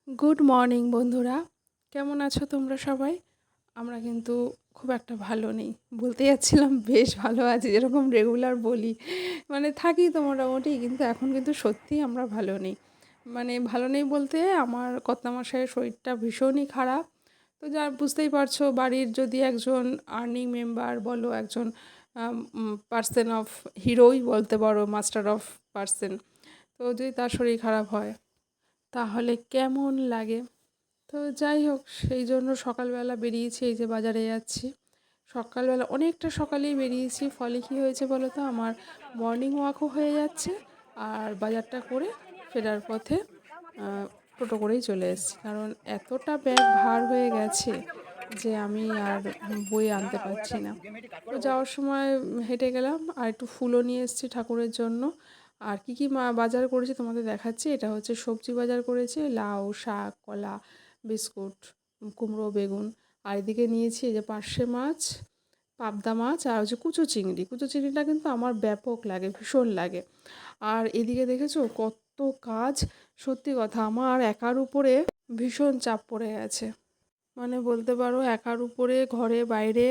Good morning বন্ধুরা, কেমন আছো তোমরা সবাই? আমরা কিন্তু খুব একটা ভালো নেই, বলতে যাচ্ছিলাম বেশ ভালো আছি, যেরকম রেগুলার বলি, মানে থাকি তো মোটামুটি, কিন্তু এখন কিন্তু সত্যিই আমরা ভালো নেই। মানে ভালো নেই বলতে আমার কর্তামশাইয়ের শরীরটা ভীষণই খারাপ। তো যা বুঝতেই পারছো, বাড়ির যদি একজন আর্নিং মেম্বার বলো, একজন পার্সন অফ হিরোই বলতে পারো, মাস্টার অফ পার্সন, তো যদি তার শরীর খারাপ হয় তাহলে কেমন লাগে। তো যাই হোক, সেই জন্য সকালবেলা বেরিয়েছি, এই যে বাজারে যাচ্ছি। সকালবেলা অনেকটা সকালেই বেরিয়েছি, ফলে কী হয়েছে বলো তো, আমার মর্নিং ওয়াকও হয়ে যাচ্ছে, আর বাজারটা করে ফেরার পথে টোটো করেই চলে এসেছি, কারণ এতটা ব্যাগ ভার হয়ে গেছে যে আমি আর বই আনতে পারছি না। তো যাওয়ার সময় হেঁটে গেলাম, আর একটু ফুলও নিয়ে এসেছি ঠাকুরের জন্য। আর কী কী বাজার করেছি তোমাদের দেখাচ্ছি। এটা হচ্ছে সবজি বাজার করেছি, লাউ, শাক, কলা, বিস্কুট, কুমড়ো, বেগুন। আর এদিকে নিয়েছি এই যে পার্শে মাছ, পাবদা মাছ, আর হচ্ছে কুচো চিংড়ি। কুচো চিংড়িটা কিন্তু আমার ব্যাপক লাগে, ভীষণ লাগে। আর এদিকে দেখেছো কত কাজ, সত্যি কথা আমার একার উপরে ভীষণ চাপ পড়ে গেছে। মানে বলতে পারো একার উপরে ঘরে বাইরে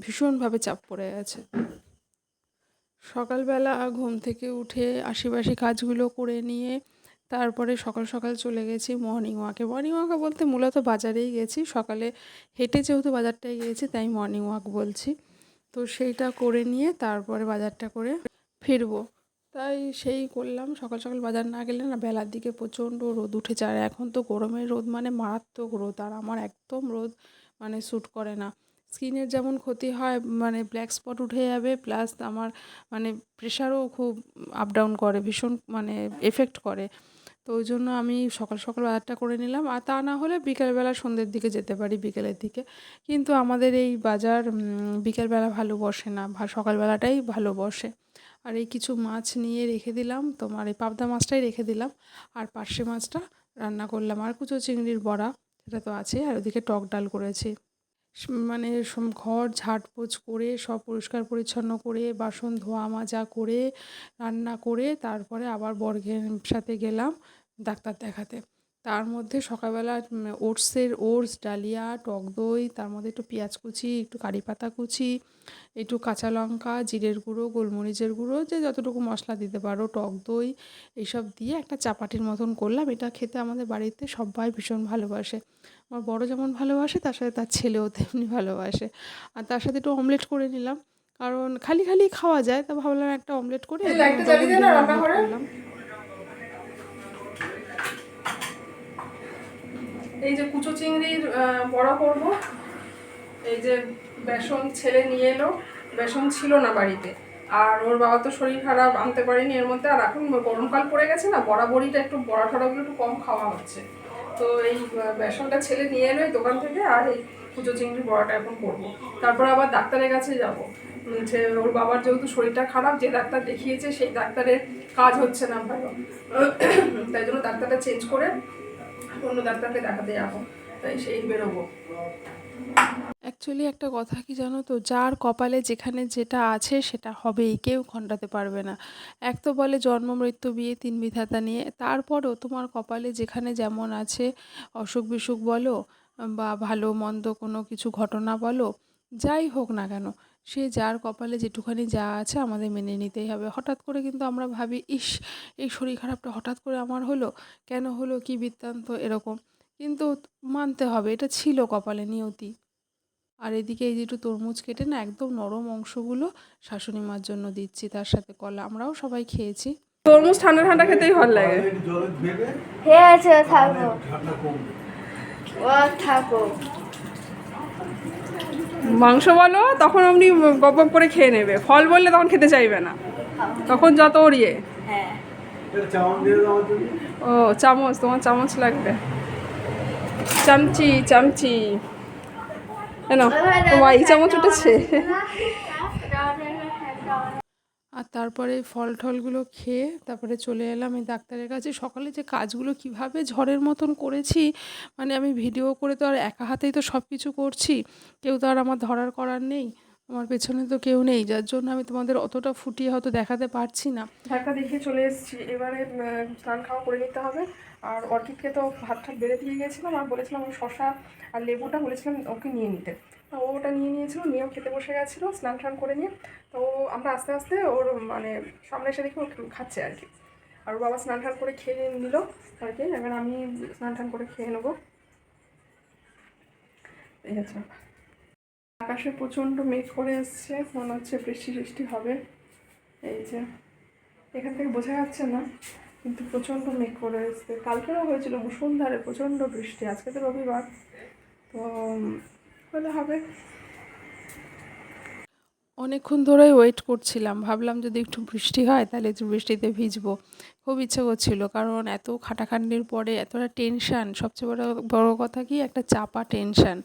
ভীষণভাবে চাপ পড়ে গেছে। সকালবেলা ঘুম থেকে উঠে আশিপাশি কাজগুলো করে নিয়ে তারপরে সকাল সকাল চলে গেছি মর্নিং ওয়াকে। মর্নিং ওয়াকে বলতে মূলত বাজারেই গেছি, সকালে হেঁটে যেহেতু বাজারটায় গিয়েছি তাই মর্নিং ওয়াক বলছি। তো সেইটা করে নিয়ে তারপরে বাজারটা করে ফিরবো, তাই সেই করলাম। সকাল সকাল বাজার না গেলে না বেলার দিকে প্রচণ্ড রোদ উঠেছে, আর এখন তো গরমের রোদ মানে মারাত্মক রোদ, আর আমার একদম রোদ মানে শ্যুট করে না। স্কিনের যেমন ক্ষতি হয়, মানে ব্ল্যাক স্পট উঠে যাবে, প্লাস আমার মানে প্রেশারও খুব আপ ডাউন করে, ভীষণ মানে এফেক্ট করে। তো ওই জন্য আমি সকাল সকাল বাজারটা করে নিলাম, আর তা না হলে বিকেলবেলা সন্ধ্যের দিকে যেতে পারি, বিকেলের দিকে। কিন্তু আমাদের এই বাজার বিকেলবেলা ভালো বসে না, সকালবেলাটাই ভালো বসে। আর এই কিছু মাছ নিয়ে রেখে দিলাম, তোমার এই পাবদা মাছটাই রেখে দিলাম, আর পার্শে মাছটা রান্না করলাম, আর কুচো চিংড়ির বড়া সেটা তো আছে, আর ওদিকে টক ডাল করেছি। মানে ঘর ঝাড়পোছ করে সব পরিষ্কার পরিচ্ছন্ন করে বাসন ধোয়া মাজা করে রান্না করে তারপরে আবার বর্গের সাথে গেলাম ডাক্তার দেখাতে। তার মধ্যে সকালবেলা ওটস, ডালিয়া, টক দই, তার মধ্যে একটু পেঁয়াজ কুচি, একটু কারি পাতা কুচি, একটু কাঁচা লঙ্কা, জিরের গুঁড়ো, গোলমরিচের গুঁড়ো, যে যতটুকু মশলা দিতে পারো, টক দই, এইসব দিয়ে একটা চাপাটির মতন করলাম। এটা খেতে আমাদের বাড়িতে সবাই ভীষণ ভালোবাসে। আমার বড় যেমন ভালোবাসে, তার সাথে তার ছেলেও তেমনি ভালোবাসে। আর তার সাথে একটু অমলেট করে নিলাম, কারণ খালি খালি খাওয়া যায়, তা ভাবলাম একটা অমলেট করে ডবল ডিমের অমলেট করলাম। এই যে কুচো চিংড়ির বড়া করব। এই যে বেসন ছেলে নিয়ে এলো, বেসন ছিল না বাড়িতে, আর ওর বাবা তো শরীর খারাপ, আনতে পারিনি এর মধ্যে। আর এখন গরমকাল পড়ে গেছে না, বড়িটা একটু বড়া ঠড়াগুলো একটু কম খাওয়া হচ্ছে। তো এই বেসনটা ছেলে নিয়ে এলো এই দোকান থেকে, আর এই কুচো চিংড়ির বড়াটা এখন করবো। তারপর আবার ডাক্তারের কাছে যাবো, যে ওর বাবার যেহেতু শরীরটা খারাপ, যে ডাক্তার দেখিয়েছে সেই ডাক্তারের কাজ হচ্ছে না ভালো, তাই জন্য ডাক্তারটা চেঞ্জ করে অন্য ডাক্তারকে দেখাতে যাবো, তাই সেই বেরোবো। অ্যাকচুয়ালি একটা কথা কি জানো তো, যার কপালে যেখানে যেটা আছে সেটা হবেই, কেউ খণ্ডাতে পারবে না। এক তো বলে জন্ম মৃত্যু বিয়ে তিন বিধাতা নিয়ে, তারপরও তোমার কপালে যেখানে যেমন আছে, অসুখ বিসুখ বলো বা ভালো মন্দ কোনো কিছু ঘটনা বলো, যাই হোক না কেন, সে যার কপালে যেটুখানি যা আছে আমাদের মেনে নিতেই হবে। হঠাৎ করে কিন্তু আমরা ভাবি, ইস এই শরীর খারাপটা হঠাৎ করে আমার হলো, কেন হলো, কী বৃত্তান্ত, এরকম। কিন্তু মানতে হবে এটা ছিল কপালে, নিয়তি। আর এদিকে এই যে একটু তরমুজ কেটে না একদম নরম অংশগুলো শাশুড়ি মার জন্য দিচ্ছি, তার সাথে কলা, আমরাও সবাই খেয়েছি। তরমুজ ঠান্ডা ঠান্ডা খেতেই ভালো লাগে। ঠিক আছে, থাকবো ও থাকো। মাংস বলো তখন আপনি গপ গপ করে খেয়ে নেবে, ফল বললে তখন খেতে চাইবে না, তখন যত ওরিয়ে। হ্যাঁ, ও চামচ, তোমার চামচ লাগবে, চামচি চামচি, কেন তোমার এই চামচ উঠেছে। আর তারপরে ফল টলগুলো খেয়ে তারপরে চলে এলাম এই ডাক্তারের কাছে। সকালে যে কাজগুলো কিভাবে ঝড়ের মতন করেছি, মানে আমি ভিডিও করে তো আর একা হাতেই তো সব কিছু করছি, কেউ তো আর আমার ধরার করার নেই। আমার পেছনে তো কেউ নেই, যার জন্য আমি তোমাদের অতটা ফুটিয়ে হয়তো দেখাতে পারছি না। ঢাকা দেখিয়ে চলে এসেছি। এবারে স্নান খাওয়া করে নিতে হবে। আর অর্কিডকে তো ভাত ঠাত বেড়ে দিয়ে গিয়েছিলাম, আর বলেছিলাম ওই শশা আর লেবুটা বলেছিলাম ওকে নিয়ে নিতে। তো ও ওটা নিয়ে নিয়েছিল, নিয়েও খেতে বসে গেছিলো স্নান টান করে নিয়ে। তো আমরা আস্তে আস্তে ওর মানে সামনে এসে দেখি ও খাচ্ছে আর কি। আর ওর বাবা স্নান টান করে খেয়ে নিল আর কি। এবার আমি স্নান টান করে খেয়ে নেবো। এই আছে। আকাশে প্রচণ্ড মেঘ করে এসছে, মনে হচ্ছে বৃষ্টি বৃষ্টি হবে। এই যে এখান থেকে বোঝা যাচ্ছে না, কিন্তু প্রচণ্ড মেঘ করে এসছে। কালকেও হয়েছিল মুষলধারে প্রচণ্ড বৃষ্টি, আজকে তো রবিবার, তো হলে হবে। অনেকক্ষণ ধরেই ওয়েট করছিলাম, ভাবলাম যদি একটু বৃষ্টি হয় তাহলে একটু বৃষ্টিতে ভিজবো। খুব ইচ্ছে করছিল, কারণ এত খাটাখাটনির পরে এতটা টেনশান, সবচেয়ে বড় কথা কি একটা চাপা টেনশান।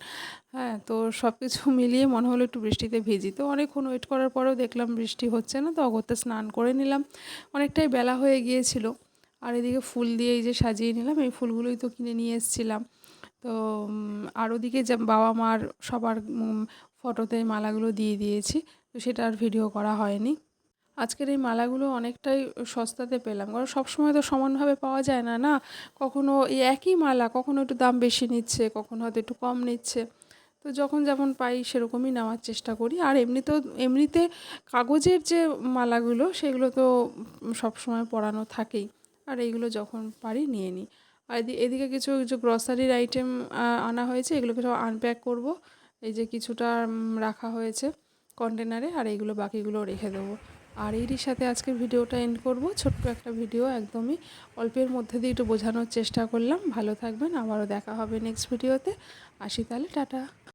হ্যাঁ, তো সব কিছু মিলিয়ে মনে হলো একটু বৃষ্টিতে ভিজি। তো অনেকক্ষণ ওয়েট করার পরেও দেখলাম বৃষ্টি হচ্ছে না, তো অগত্যা স্নান করে নিলাম। অনেকটাই বেলা হয়ে গিয়েছিল। আর এদিকে ফুল দিয়ে এই যে সাজিয়ে নিলাম, এই ফুলগুলোই তো কিনে নিয়ে এসেছিলাম। তো আর ওদিকে যে বাবা মার সবার ফটোতে মালাগুলো দিয়ে দিয়েছি, তো সেটা আর ভিডিও করা হয়নি। আজকের এই মালাগুলো অনেকটাই সস্তাতে পেলাম, কারণ সবসময় তো সমানভাবে পাওয়া যায় না, না? কখনো এই একই মালা কখনো একটু দাম বেশি নিচ্ছে, কখনো হয়তো একটু কম নিচ্ছে। তো যখন যেমন পাই সেরকমই নেওয়ার চেষ্টা করি। আর এমনিতে কাগজের যে মালাগুলো সেগুলো তো সবসময় পরানো থাকেই। আর এইগুলো যখন পারি নিয়ে নিই। আর এদিকে কিছু কিছু গ্রসারির আইটেম আনা হয়েছে, এগুলোকে সব আনপ্যাক করব। এই যে কিছুটা রাখা হয়েছে কন্টেনারে, আর এইগুলো বাকিগুলো রেখে দেবো। আর এরই সাথে আজকের ভিডিওটা এন্ড করব। ছোট্ট একটা ভিডিও, একদমই অল্পের মধ্যে দিয়ে একটু বোঝানোর চেষ্টা করলাম। ভালো থাকবেন, আবারও দেখা হবে নেক্সট ভিডিওতে। আসি তাহলে, টাটা।